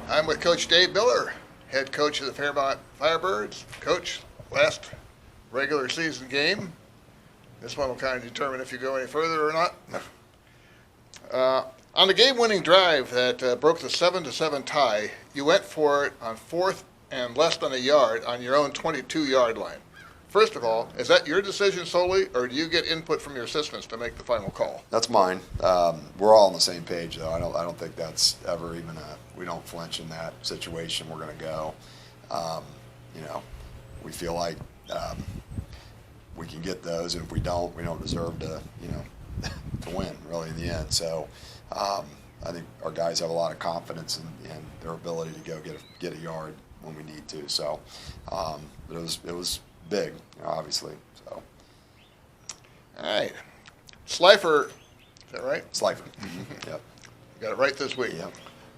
I'm with Coach Dave Miller, head coach of the Fairmont Firebirds. Coach, last regular season game. This one will kind of determine if you go any further or not. On the game-winning drive that broke the 7-7 tie, you went for it on fourth and less than a yard on your own 22-yard line. First of all, is that your decision solely, or do you get input from your assistants to make the final call? That's mine. We're all on the same page, though. I don't think that's ever even we don't flinch in that situation. We're going to go. We feel like we can get those, and if we don't deserve to, to win really in the end. So I think our guys have a lot of confidence in their ability to go get a yard when we need to. So, but it was big, obviously. So. All right. Slifer, is that right? Slifer. Yep. You got it right this week. Yep.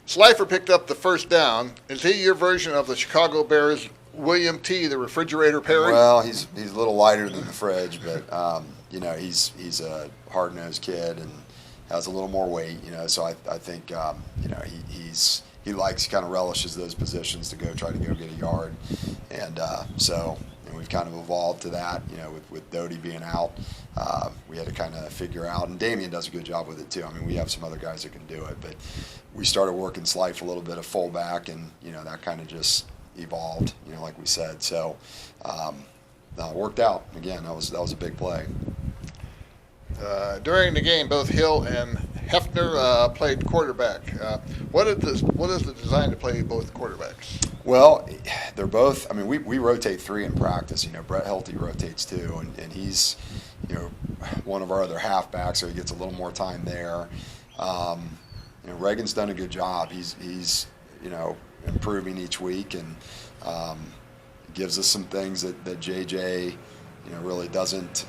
Slifer picked up the first down. Is he your version of the Chicago Bears' William T., the refrigerator Perry? Well, he's a little lighter than the fridge, but he's a hard-nosed kid and has a little more weight. So I think he likes, kind of relishes those positions to try to go get a yard, and so. We've kind of evolved to that, with Doty being out. We had to kind of figure out, and Damien does a good job with it too. I mean, we have some other guys that can do it, but we started working Slife a little bit of fullback, and that kind of just evolved, like we said. So it worked out. Again, that was a big play. During the game, both Hill and Hefner played quarterback. What is the design to play both quarterbacks? Well, they're both. I mean, we rotate 3 in practice. Brett Helty rotates 2, and he's one of our other halfbacks, so he gets a little more time there. Reagan's done a good job. He's improving each week, and gives us some things that JJ really doesn't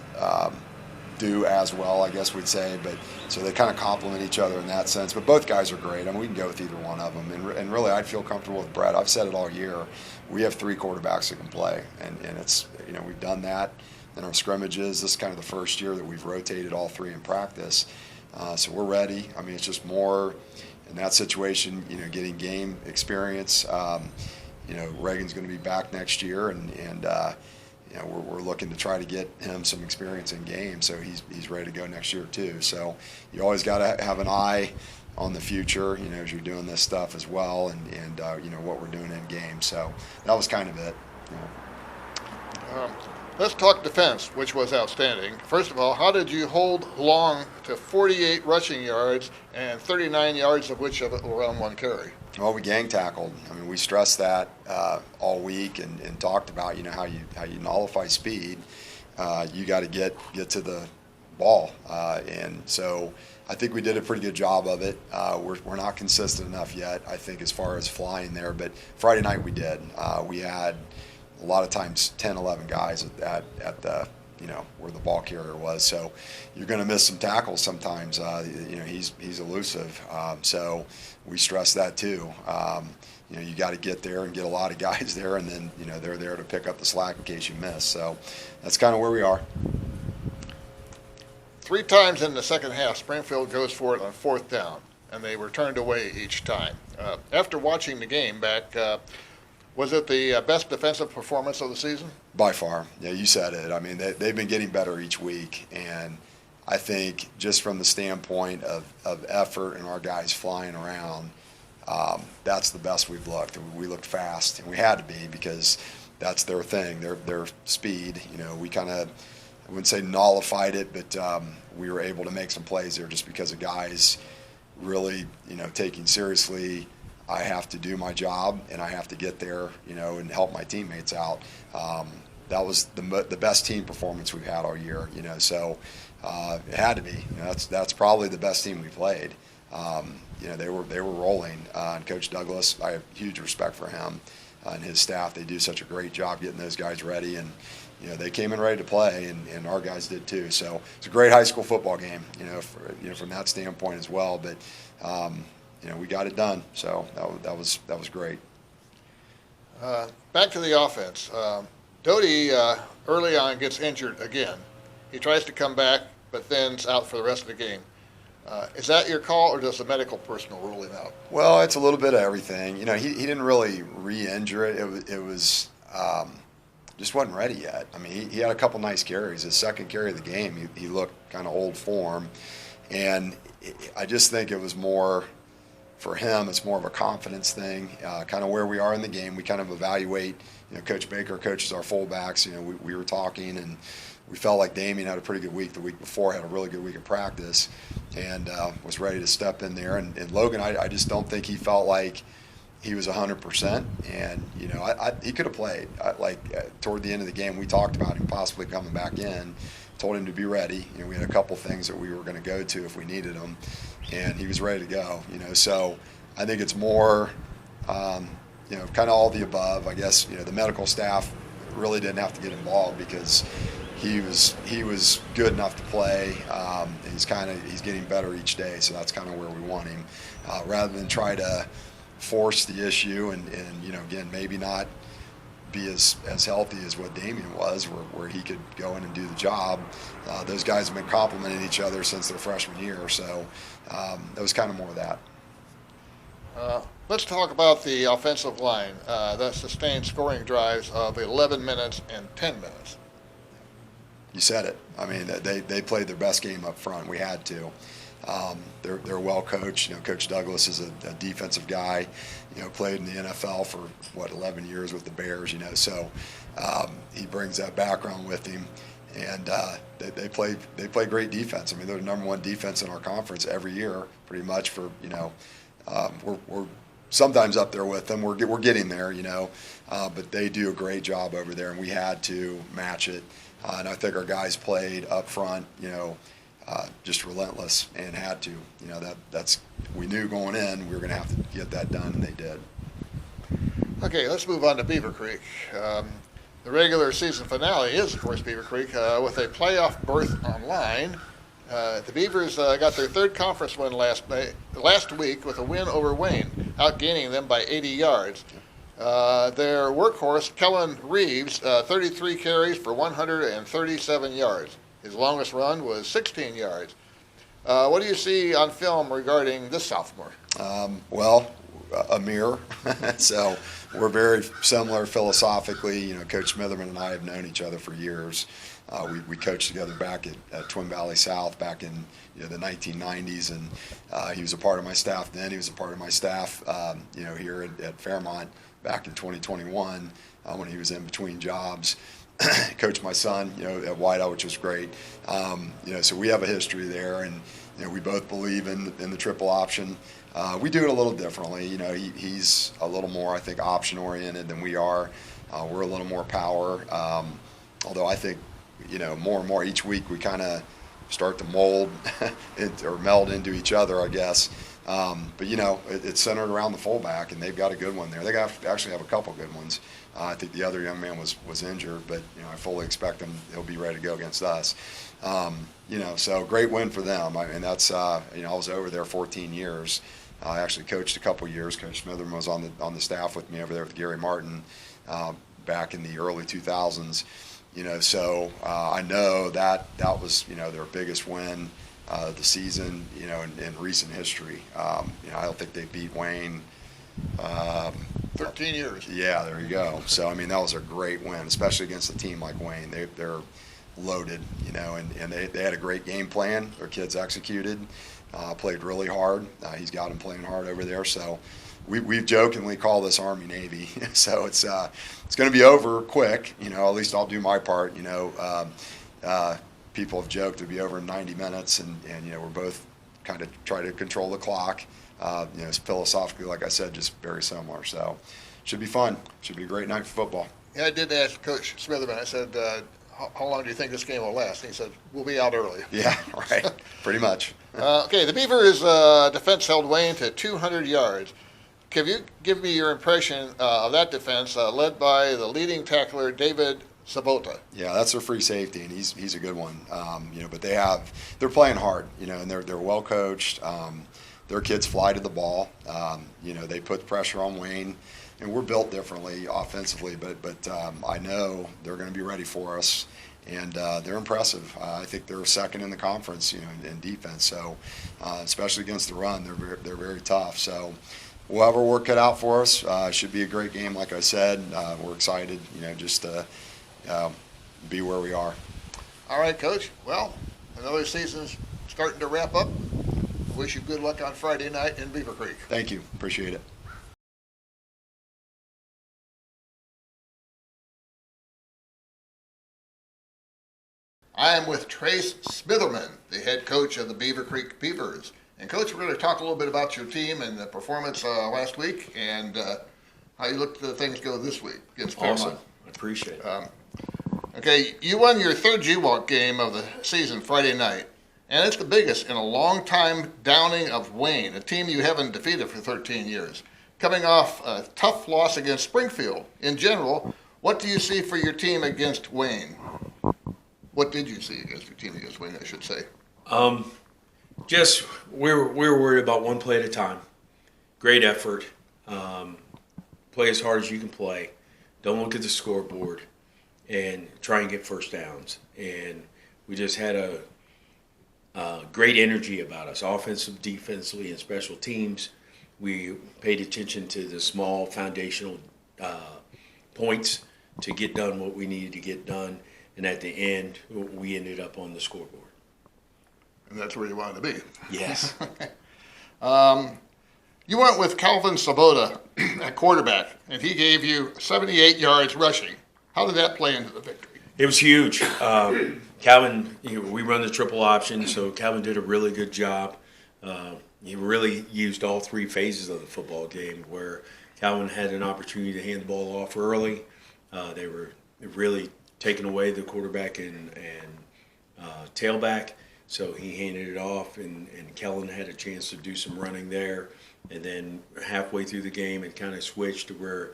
do as well, I guess we'd say, but so they kind of complement each other in that sense. But both guys are great. I mean, we can go with either one of them, and really, I'd feel comfortable with Brett. I've said it all year. We have 3 quarterbacks that can play, and it's we've done that in our scrimmages. This is kind of the first year that we've rotated all 3 in practice, so we're ready. I mean, it's just more in that situation, getting game experience. Reagan's going to be back next year, and we're looking to try to get him some experience in games, so he's ready to go next year too. So you always got to have an eye on the future, as you're doing this stuff as well, and what we're doing in games. So that was kind of it. Let's talk defense, which was outstanding. First of all, how did you hold Long to 48 rushing yards and 39 yards of which were on 1 carry? Well, we gang tackled. I mean, we stressed that all week and talked about how you nullify speed. You got to get to the ball, and so I think we did a pretty good job of it. We're not consistent enough yet, I think, as far as flying there. But Friday night we did. We had a lot of times 10, 11 guys at the where the ball carrier was. So you're going to miss some tackles sometimes. He's elusive. So we stress that too. You got to get there and get a lot of guys there, and then they're there to pick up the slack in case you miss. So that's kind of where we are. 3 times in the second half, Springfield goes for it on 4th down, and they were turned away each time. After watching the game back, was it the best defensive performance of the season? By far. Yeah, you said it. I mean, they've been getting better each week, and I think just from the standpoint of effort and our guys flying around, that's the best we've looked. We looked fast, and we had to be because that's their thing, their speed. We kind of, I wouldn't say nullified it, but we were able to make some plays there just because of guys really, taking seriously, I have to do my job and I have to get there, and help my teammates out. That was the best team performance we've had all year, so it had to be. That's probably the best team we played. They were rolling. And Coach Douglas, I have huge respect for him and his staff. They do such a great job getting those guys ready, and they came in ready to play, and our guys did too. So it's a great high school football game, from that standpoint as well. But we got it done. So that was great. Back to the offense. Doty early on gets injured again. He tries to come back, but then's out for the rest of the game. Is that your call, or does the medical personnel rule him out? Well, it's a little bit of everything. He didn't really re-injure it. It was just wasn't ready yet. I mean, he had a couple nice carries. His second carry of the game, he looked kind of old form. And I just think it was more, for him, it's more of a confidence thing, kind of where we are in the game. We kind of evaluate, Coach Baker coaches our fullbacks. We were talking, and we felt like Damien had a pretty good week the week before, had a really good week of practice, and was ready to step in there. And Logan, I just don't think he felt like he was 100%, and he could have played. Toward the end of the game, we talked about him possibly coming back in. Told him to be ready. We had a couple things that we were going to go to if we needed him, and he was ready to go. So I think it's more, kind of all the above. I guess the medical staff really didn't have to get involved because he was good enough to play. He's getting better each day, so that's kind of where we want him, rather than try to force the issue and again, maybe not be as healthy as what Damien was, where he could go in and do the job. Those guys have been complimenting each other since their freshman year, so it was kind of more of that. Let's talk about the offensive line that sustained scoring drives of 11 minutes and 10 minutes. You said it. I mean, they played their best game up front. We had to. They're well coached. Coach Douglas is a defensive guy. Played in the NFL for 11 years with the Bears. So he brings that background with him, and they play great defense. I mean, they're the number one defense in our conference every year, pretty much. For we're sometimes up there with them. We're getting there, but they do a great job over there, and we had to match it. And I think our guys played up front, just relentless, and had to. That's we knew going in we were going to have to get that done, and they did. Okay, let's move on to Beavercreek. The regular season finale is, of course, Beavercreek, with a playoff berth on line. The Beavers got their third conference win last week with a win over Wayne, outgaining them by 80 yards. Their workhorse, Kellen Reeves, 33 carries for 137 yards. His longest run was 16 yards. What do you see on film regarding this sophomore? A mirror. So we're very similar philosophically. Coach Smitherman and I have known each other for years. We coached together back at Twin Valley South back in the 1990s, and he was a part of my staff then. He was a part of my staff here at Fairmont back in 2021 when he was in between jobs. Coached my son, at Whiteout, which was great. So we have a history there, and we both believe in the triple option. We do it a little differently. He's a little more, I think, option oriented than we are. We're a little more power. Although I think, more and more each week we kind of start to mold or meld into each other, I guess. But it's centered around the fullback, and they've got a good one there. They actually have a couple good ones. I think the other young man was injured, but I fully expect he'll be ready to go against us. So great win for them. And that's I was over there 14 years. I actually coached a couple years. Coach Smitherman was on the staff with me over there with Gary Martin back in the early 2000s. So I know that was their biggest win of the season in recent history. I don't think they beat Wayne. 13 years. Yeah, there you go. So that was a great win, especially against a team like Wayne. They're loaded, and they had a great game plan. Their kids executed, played really hard. He's got them playing hard over there. So we've jokingly called this Army Navy. So it's going to be over quick. At least I'll do my part. People have joked it'll be over in 90 minutes, and we're both kind of try to control the clock. Philosophically, like I said, just very similar. So should be fun. Should be a great night for football. Yeah, I did ask Coach Smitherman. I said, how long do you think this game will last? And he said, we'll be out early. Yeah, right. Pretty much. Okay, the Beavers' defense held Wayne to 200 yards. Can you give me your impression of that defense led by the leading tackler, David Sabota? Yeah, that's their free safety, and he's a good one. But they're playing hard, and they're well coached. Their kids fly to the ball. They put pressure on Wayne, and we're built differently offensively, but I know they're going to be ready for us. and they're impressive. I think they're second in the conference, in defense. So, especially against the run, they're very tough. So, we'll have our work cut out for us. Should be a great game, like I said. We're excited, just to be where we are. All right, Coach. Well, another season's starting to wrap up. Wish you good luck on Friday night in Beavercreek. Thank you. Appreciate it. I am with Trave Smitherman, the head coach of the Beavercreek Beavers. And Coach, we're going to talk a little bit about your team and the performance last week and how you look at things go this week against Fairmont. Awesome. I appreciate it. Okay, you won your third GWalk game of the season Friday night, and it's the biggest in a long time downing of Wayne, a team you haven't defeated for 13 years. Coming off a tough loss against Springfield. In general, what do you see for your team against Wayne? What did you see against your team against Wayne, I should say? Just we're worried about one play at a time. Great effort. Play as hard as you can play. Don't look at the scoreboard, and try and get first downs. And we just had a great energy about us, offensive, defensively, and special teams. We paid attention to the small foundational points to get done what we needed to get done. And at the end, we ended up on the scoreboard. And that's where you wanted to be. Yes. You went with Calvin Sabota at quarterback, and he gave you 78 yards rushing. How did that play into the victory? It was huge. Calvin, we run the triple option, so Calvin did a really good job. He really used all three phases of the football game, where Calvin had an opportunity to hand the ball off early. They were really taking away the quarterback and tailback, so he handed it off, and Kellen had a chance to do some running there. And then halfway through the game, it kind of switched to where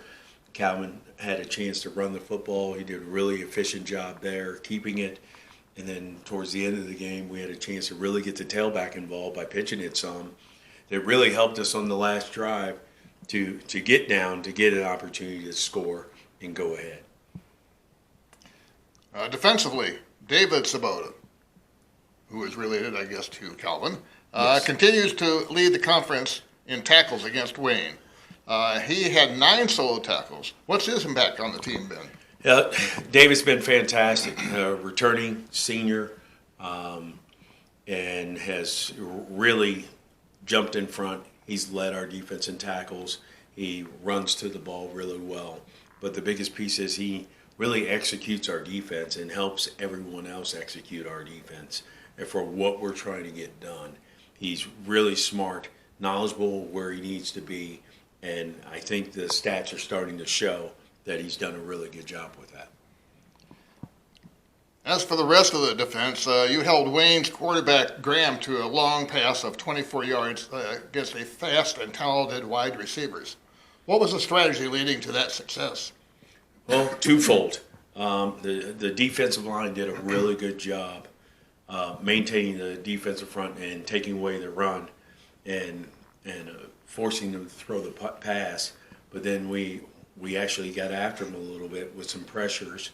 Calvin had a chance to run the football. He did a really efficient job there, keeping it. And then towards the end of the game, we had a chance to really get the tailback involved by pitching it some. It really helped us on the last drive to get down, to get an opportunity to score and go ahead. Defensively, David Sabota, who is related, I guess, to Calvin, Yes. continues to lead the conference in tackles against Wayne. He had 9 solo tackles. What's his impact on the team been? David's been fantastic, returning senior, and has really jumped in front. He's led our defense in tackles. He runs to the ball really well. But the biggest piece is he really executes our defense and helps everyone else execute our defense and for what we're trying to get done. He's really smart, knowledgeable where he needs to be, and I think the stats are starting to show that he's done a really good job with that. As for the rest of the defense, you held Wayne's quarterback Graham to a long pass of 24 yards against a fast and talented wide receivers. What was the strategy leading to that success? Well, twofold. The defensive line did a really good job maintaining the defensive front and taking away the run and forcing them to throw the pass. But then we actually got after them a little bit with some pressures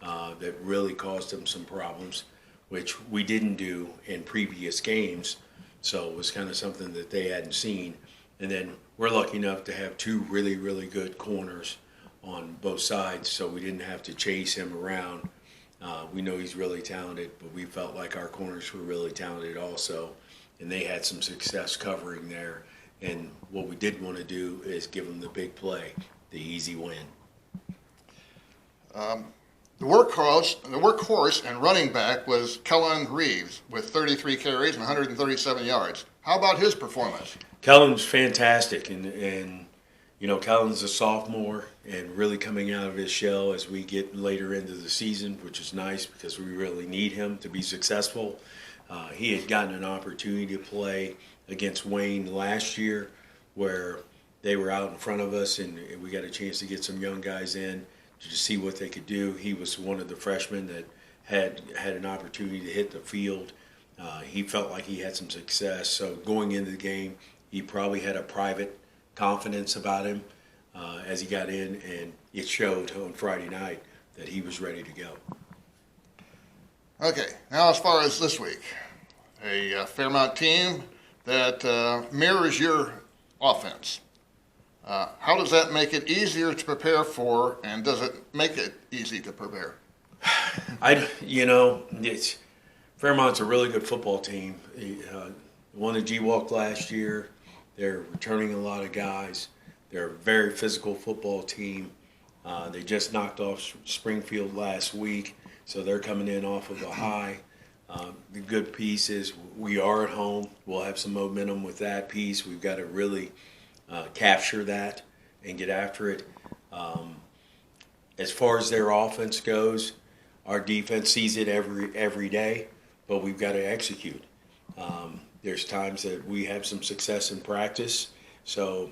that really caused them some problems, which we didn't do in previous games. So it was kind of something that they hadn't seen. And then we're lucky enough to have 2 really, really good corners on both sides, so we didn't have to chase him around. We know he's really talented, but we felt like our corners were really talented also, and they had some success covering there. And what we didn't want to do is give them the big play, the easy win. The workhorse and running back was Kellen Reeves with 33 carries and 137 yards. How about his performance? Kellen's fantastic, and you know, Kellen's a sophomore and really coming out of his shell as we get later into the season, which is nice because we really need him to be successful. He had gotten an opportunity to play against Wayne last year where they were out in front of us, and we got a chance to get some young guys in to see what they could do. He was one of the freshmen that had an opportunity to hit the field. He felt like he had some success. So going into the game, he probably had a private confidence about him as he got in, and it showed on Friday night that he was ready to go. Okay, now as far as this week, a Fairmont team that mirrors your offense. How does that make it easier to prepare for, and does it make it easy to prepare? Fairmont's a really good football team. Won the G-Walk last year. They're returning a lot of guys. They're a very physical football team. They just knocked off Springfield last week, so they're coming in off of a high. The good piece is we are at home. We'll have some momentum with that piece. We've got to really capture that and get after it. As far as their offense goes, our defense sees it every day, but we've got to execute. There's times that we have some success in practice, so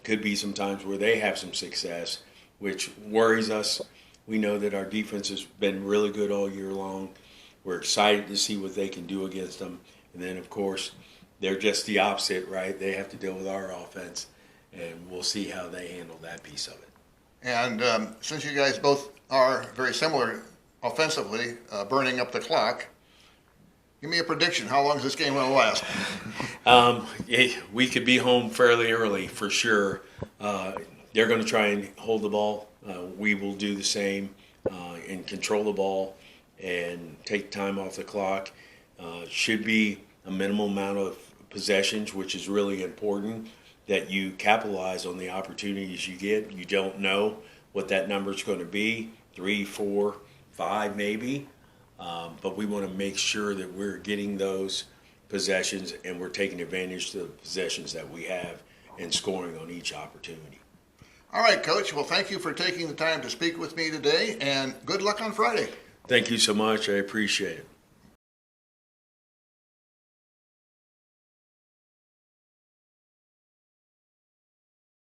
could be some times where they have some success, which worries us. We know that our defense has been really good all year long. We're excited to see what they can do against them. And then, of course, they're just the opposite, right? They have to deal with our offense, and we'll see how they handle that piece of it. And since you guys both are very similar offensively, burning up the clock, give me a prediction. How long is this game going to last? We could be home fairly early for sure. They're going to try and hold the ball. We will do the same and control the ball and take time off the clock. Should be a minimal amount of possessions, which is really important, that you capitalize on the opportunities you get. You don't know what that number is going to be, 3, 4, 5 maybe. But we want to make sure that we're getting those possessions and we're taking advantage of the possessions that we have and scoring on each opportunity. All right, Coach. Well, thank you for taking the time to speak with me today, and good luck on Friday. Thank you so much. I appreciate it.